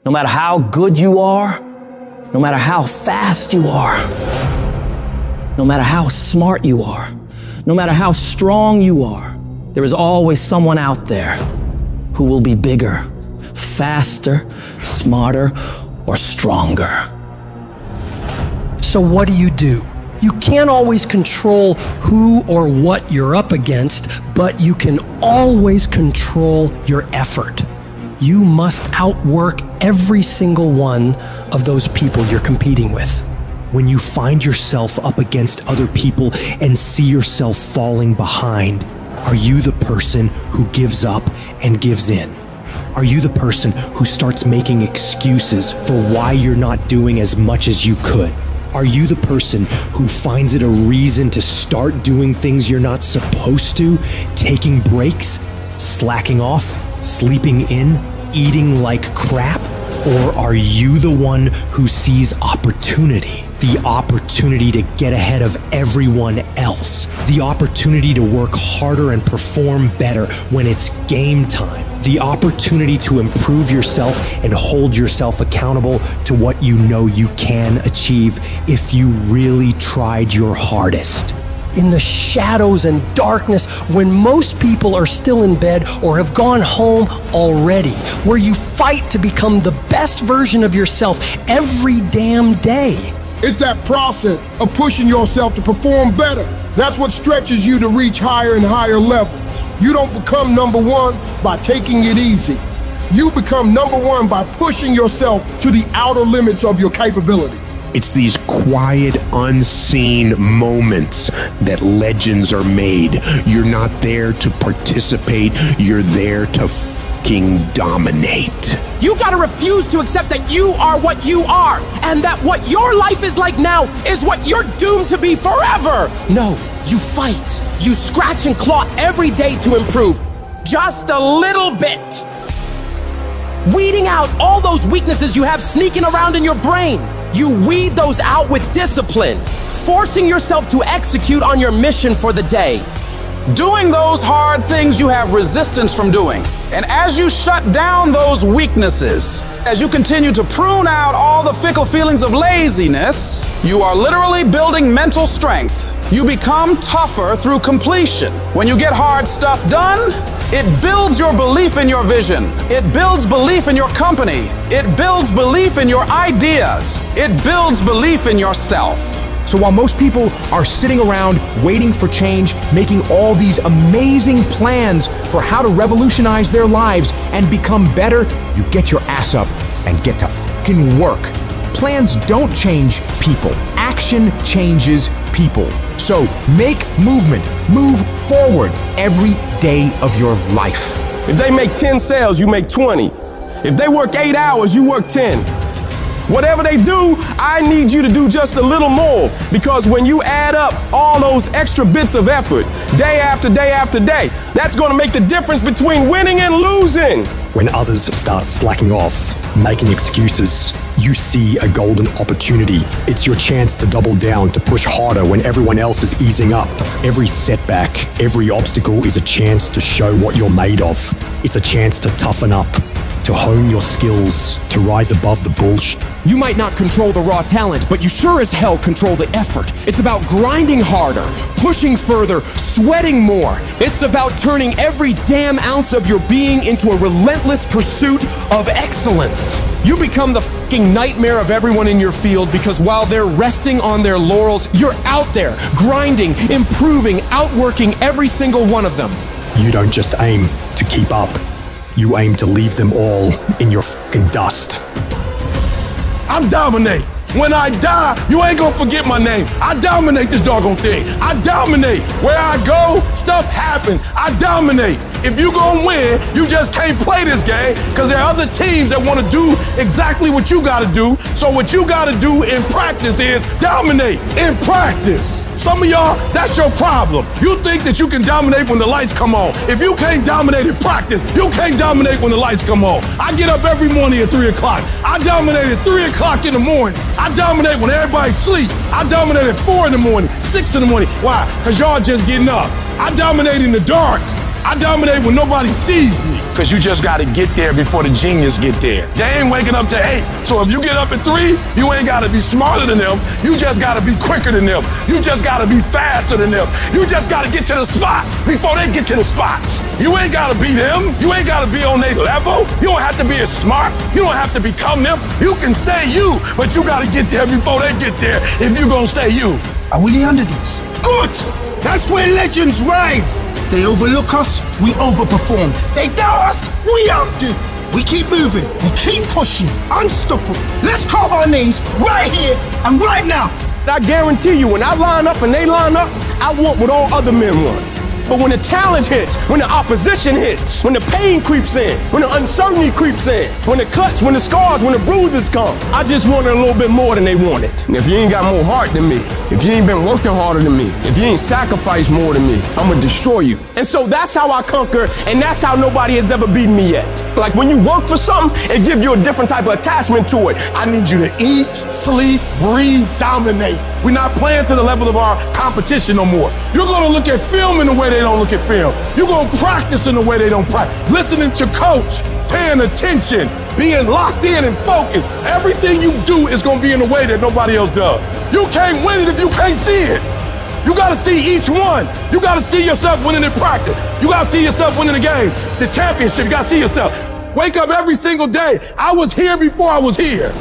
No matter how good you are, no matter how fast you are, no matter how smart you are, no matter how strong you are, there is always someone out there who will be bigger, faster, smarter, or stronger. So what do? You can't always control who or what you're up against, but you can always control your effort. You must outwork every single one of those people you're competing with. When you find yourself up against other people and see yourself falling behind, are you the person who gives up and gives in? Are you the person who starts making excuses for why you're not doing as much as you could? Are you the person who finds it a reason to start doing things you're not supposed to, taking breaks, slacking off, sleeping in, eating like crap? Or are you the one who sees opportunity? The opportunity to get ahead of everyone else. The opportunity to work harder and perform better when it's game time. The opportunity to improve yourself and hold yourself accountable to what you know you can achieve if you really tried your hardest. In the shadows and darkness, when most people are still in bed or have gone home already, where you fight to become the best version of yourself every damn day. It's that process of pushing yourself to perform better. That's what stretches you to reach higher and higher levels. You don't become number one by taking it easy. You become number one by pushing yourself to the outer limits of your capabilities. It's these quiet, unseen moments that legends are made. You're not there to participate, you're there to fucking dominate. You gotta refuse to accept that you are what you are, and that what your life is like now is what you're doomed to be forever. No, you fight. You scratch and claw every day to improve, just a little bit. Weeding out all those weaknesses you have sneaking around in your brain. You weed those out with discipline, forcing yourself to execute on your mission for the day. Doing those hard things you have resistance from doing. And as you shut down those weaknesses, as you continue to prune out all the fickle feelings of laziness, you are literally building mental strength. You become tougher through completion. When you get hard stuff done, it builds your belief in your vision. It builds belief in your company. It builds belief in your ideas. It builds belief in yourself. So while most people are sitting around waiting for change, making all these amazing plans for how to revolutionize their lives and become better, you get your ass up and get to fucking work. Plans don't change people. Action changes people. So make movement. Move forward every day of your life. If they make 10 sales, you make 20. If they work 8 hours, you work 10. Whatever they do, I need you to do just a little more, because when you add up all those extra bits of effort, day after day after day, that's going to make the difference between winning and losing. When others start slacking off, making excuses, you see a golden opportunity. It's your chance to double down, to push harder when everyone else is easing up. Every setback, every obstacle is a chance to show what you're made of. It's a chance to toughen up, to hone your skills, to rise above the bullshit. You might not control the raw talent, but you sure as hell control the effort. It's about grinding harder, pushing further, sweating more. It's about turning every damn ounce of your being into a relentless pursuit of excellence. You become the fucking nightmare of everyone in your field, because while they're resting on their laurels, you're out there, grinding, improving, outworking every single one of them. You don't just aim to keep up. You aim to leave them all in your fucking dust. I'm dominate. When I die, you ain't gonna forget my name. I dominate this doggone thing. I dominate. Where I go, stuff happens. I dominate. If you gonna win, you just can't play this game, because there are other teams that want to do exactly what you gotta do. So what you gotta do in practice is dominate in practice. Some of y'all, that's your problem. You think that you can dominate when the lights come on. If you can't dominate in practice, you can't dominate when the lights come on. I get up every morning at 3 o'clock. I dominate at 3 o'clock in the morning. I dominate when everybody's asleep. I dominate at 4 in the morning, 6 in the morning. Why? Because y'all just getting up. I dominate in the dark. I dominate when nobody sees me. Cause you just gotta get there before the genius get there. They ain't waking up to 8. So if you get up at 3, you ain't gotta be smarter than them. You just gotta be quicker than them. You just gotta be faster than them. You just gotta get to the spot before they get to the spots. You ain't gotta be them. You ain't gotta be on their level. You don't have to be as smart. You don't have to become them. You can stay you, but you gotta get there before they get there if you gonna stay you. Are we the underdogs? Good! That's where legends rise. They overlook us, we overperform. They doubt us, we outdo. We keep moving, we keep pushing, unstoppable. Let's carve our names right here and right now. I guarantee you, when I line up and they line up, I want what all other men want. But when the challenge hits, when the opposition hits, when the pain creeps in, when the uncertainty creeps in, when the cuts, when the scars, when the bruises come, I just wanted a little bit more than they wanted. And if you ain't got more heart than me, if you ain't been working harder than me, if you ain't sacrificed more than me, I'm gonna destroy you. And so that's how I conquer, and that's how nobody has ever beaten me yet. Like when you work for something, it gives you a different type of attachment to it. I need you to eat, sleep, breathe, dominate. We're not playing to the level of our competition no more. You're gonna look at film in the way they don't look at film. You're gonna practice in the way they don't practice. Listening to coach, paying attention, being locked in and focused. Everything you do is gonna be in a way that nobody else does. You can't win it if you can't see it. You gotta see each one. You gotta see yourself winning in practice. You gotta see yourself winning the game, the championship. You gotta see yourself. Wake up every single day. I was here before I was here.